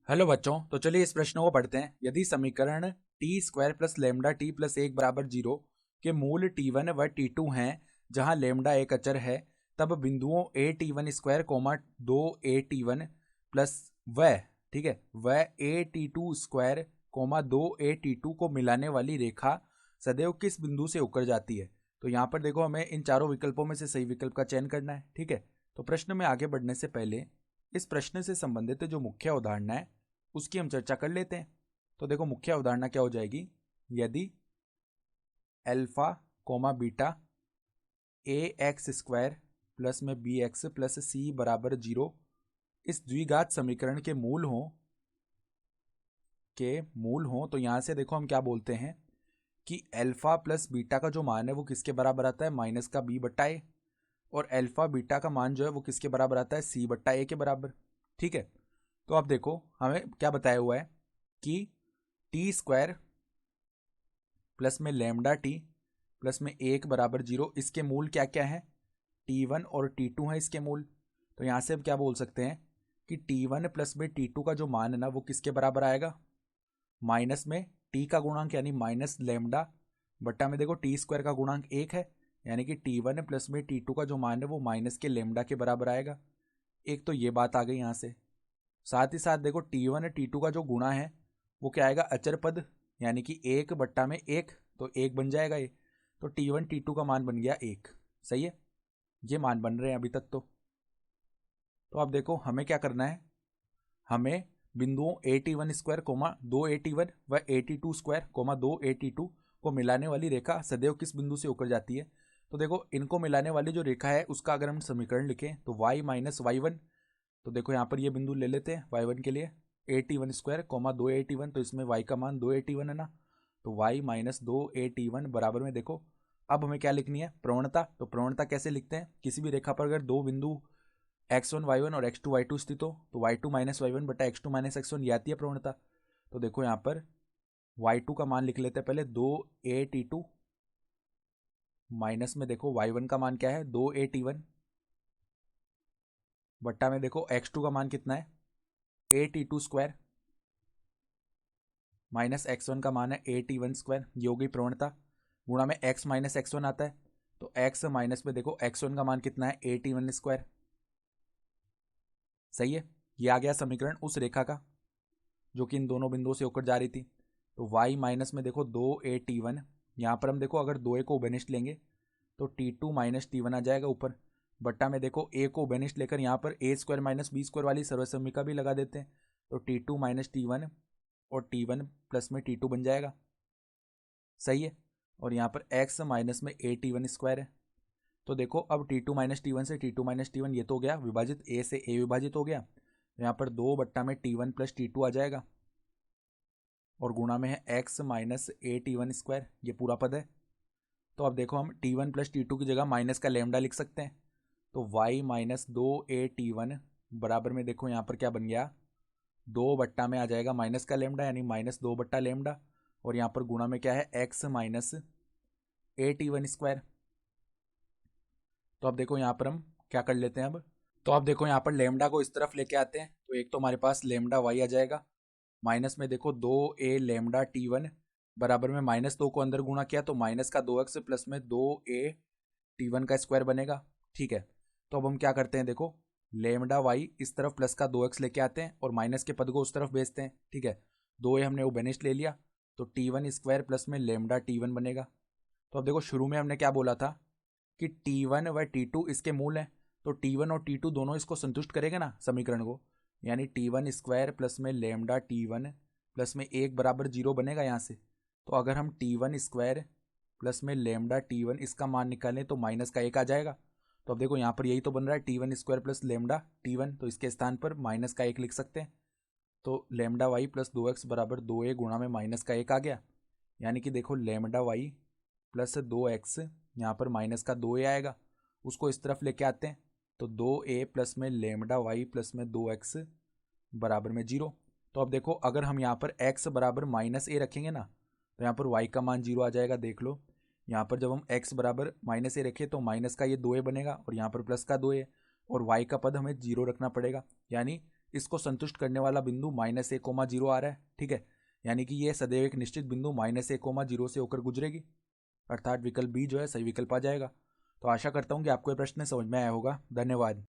Hello बच्चों, तो चलिए इस प्रश्न को पढ़ते हैं। यदि समीकरण T square plus lambda T plus एक बराबर जीरो के मूल टी1 व टी2 हैं, जहां लेमडा एक अचर है, तब बिंदुओं A T one square comma दो ए टी वन प्लस व ठीक है व A T two square comma दो ए टी टू को मिलाने वाली रेखा सदैव किस बिंदु से होकर जाती है। तो यहाँ पर देखो, हमें इन चारों विकल्पों में से सही विकल्प का चयन करना है। ठीक है, तो प्रश्न में आगे बढ़ने से पहले इस प्रश्न से संबंधित जो मुख्य अवधारणा है उसकी हम चर्चा कर लेते हैं। तो देखो, मुख्य अवधारणा क्या हो जाएगी। यदि alpha comma beta A x square plus में बी एक्स प्लस सी बराबर जीरो इस द्विघात समीकरण के मूल हो तो यहां से देखो हम क्या बोलते हैं कि अल्फा प्लस बीटा का जो मान है वो किसके बराबर आता है, माइनस का बी बट्टा ए, और अल्फा बीटा का मान जो है वो किसके बराबर आता है, सी बट्टा ए के बराबर। ठीक है, तो आप देखो हमें क्या बताया हुआ है कि टी स्क्वायर प्लस में लेमडा टी प्लस में एक बराबर जीरो, इसके मूल क्या क्या है, टी1 और टी2 है इसके मूल। तो यहां से हम क्या बोल सकते हैं कि टी1 प्लस में टी2 का जो मान है ना वो किसके बराबर आएगा, माइनस में टी का गुणांक यानी माइनस लेमडा बट्टा में देखो टी स्क्वायर का गुणांक एक है, यानी कि टी1 प्लस में टी2 का जो मान है वो माइनस के लेमडा के बराबर आएगा। एक तो ये बात आ गई यहाँ से। साथ ही साथ देखो टी1 टी2 का जो गुणा है वो क्या आएगा, अचर पद, यानी कि एक बट्टा में एक, तो एक बन जाएगा ये। तो टी1 टी2 का मान बन गया एक। सही है, ये मान बन रहे हैं अभी तक। तो अब देखो हमें क्या करना है, हमें बिंदुओं A T one square comma दो ए टी वन व A T two square comma दो ए टी टू को मिलाने वाली रेखा सदैव किस बिंदु से होकर जाती है। तो देखो, इनको मिलाने वाली जो रेखा है उसका अगर हम समीकरण लिखें तो y माइनस वाई वन, तो देखो यहाँ पर ये बिंदु ले लेते हैं y1 के लिए, A T one square comma दो ए टी वन, तो इसमें y का मान दो ए टी वन है ना, तो y माइनस दो ए टी वन बराबर में देखो अब हमें क्या लिखनी है, प्रवणता। तो प्रवणता कैसे लिखते हैं, किसी भी रेखा पर अगर दो बिंदु x1 y1 और x2 y2 स्थित हो तो y2 माइनस वाई वन बटा x2 माइनस x1 ये आती है प्रवणता। तो देखो यहाँ पर y2 का मान लिख लेते हैं पहले, दो ए टी टू माइनस में देखो y1 का मान क्या है, दो ए टी वन बट्टा में देखो x2 का मान कितना है, A T two square minus x1 का मान है ए टी वन स्क्वायर, ये हो गई प्रवणता। गुणा में x माइनस x1 आता है, तो x माइनस में देखो x1 का मान कितना है, ए टी वन स्क्वायर। सही है, ये आ गया समीकरण उस रेखा का जो कि इन दोनों बिंदुओं से होकर जा रही थी। तो y माइनस में देखो दो ए टी वन, यहाँ पर हम देखो अगर दो ए को उभयनिष्ठ लेंगे तो T two minus T one आ जाएगा ऊपर, बट्टा में देखो ए को उभयनिष्ठ लेकर यहाँ पर A square minus B square वाली सर्वसम्मिका भी लगा देते हैं, तो T two minus T one और टी वन प्लस में टी टू बन जाएगा। सही है, और यहाँ पर x माइनस में ए टी वन स्क्वायर है। तो देखो अब T two minus T one से T two minus T one ये तो हो गया विभाजित, ए से ए विभाजित हो गया, यहाँ पर दो बट्टा में T one plus T two आ जाएगा, और गुणा में है x minus A T one square, ये पूरा पद है। तो अब देखो हम T one plus T two की जगह माइनस का लेमडा लिख सकते हैं, तो y माइनस दो ए टी वन बराबर में देखो यहाँ पर क्या बन गया, दो बट्टा में आ जाएगा माइनस का लेमडा यानी माइनस दो बट्टा लेमडा, और यहाँ पर गुणा में क्या है, x minus A T one square. तो अब देखो यहाँ पर हम क्या कर लेते हैं अब, तो अब देखो यहाँ पर लेमडा को इस तरफ लेके आते हैं, तो एक तो हमारे पास लेमडा y आ जाएगा, माइनस में देखो दो ए लेमडा टी वन बराबर में माइनस दो को अंदर गुणा किया तो माइनस का दो एक्स प्लस में दो ए टी वन का स्क्वायर बनेगा। ठीक है, तो अब हम क्या करते हैं, देखो लेमडा वाई इस तरफ प्लस का दो एक्स लेके आते हैं और माइनस के पद को उस तरफ भेजते हैं। ठीक है, दो ए हमने उबेनिस्ट ले लिया, तो टी वन स्क्वायर प्लस में लेमडा टी वन बनेगा। तो अब देखो शुरू में हमने क्या बोला था कि टी वन व टी टू इसके मूल हैं, तो टी वन और टी टू दोनों इसको संतुष्ट करेगा ना समीकरण को, यानी टी वन स्क्वायर प्लस में लेमडा टी वन प्लस में एक बराबर जीरो बनेगा यहाँ से। तो अगर हम टी वन स्क्वायर प्लस में लेमडा टी वन इसका मान निकालें तो माइनस का एक आ जाएगा। तो अब देखो यहाँ पर यही तो बन रहा है T one square plus lambda T one, तो इसके स्थान पर माइनस का एक लिख सकते हैं। तो लेमडा वाई प्लस दो एक्स बराबर दो ए गुणा में माइनस का एक आ गया, यानी कि देखो लेमडा वाई प्लस दो एक्स, यहाँ पर माइनस का दो ए आएगा, उसको इस तरफ लेके आते हैं, तो दो ए प्लस में लेमडा वाई प्लस में दो एक्स बराबर में जीरो। तो अब देखो अगर हम यहाँ पर x बराबर माइनस ए रखेंगे ना तो यहाँ पर y का मान जीरो आ जाएगा। देख लो यहाँ पर जब हम x बराबर माइनस ए रखें तो माइनस का ये दो ए बनेगा और यहाँ पर प्लस का दो ए, और y का पद हमें जीरो रखना पड़ेगा, यानी इसको संतुष्ट करने वाला बिंदु -a,0 आ रहा है, ठीक है। यानी कि ये सदैव एक निश्चित बिंदु -a,0 से होकर गुजरेगी, अर्थात विकल्प बी जो है सही विकल्प आ जाएगा। तो आशा करता हूँ कि आपको ये प्रश्न समझ में आया होगा। धन्यवाद।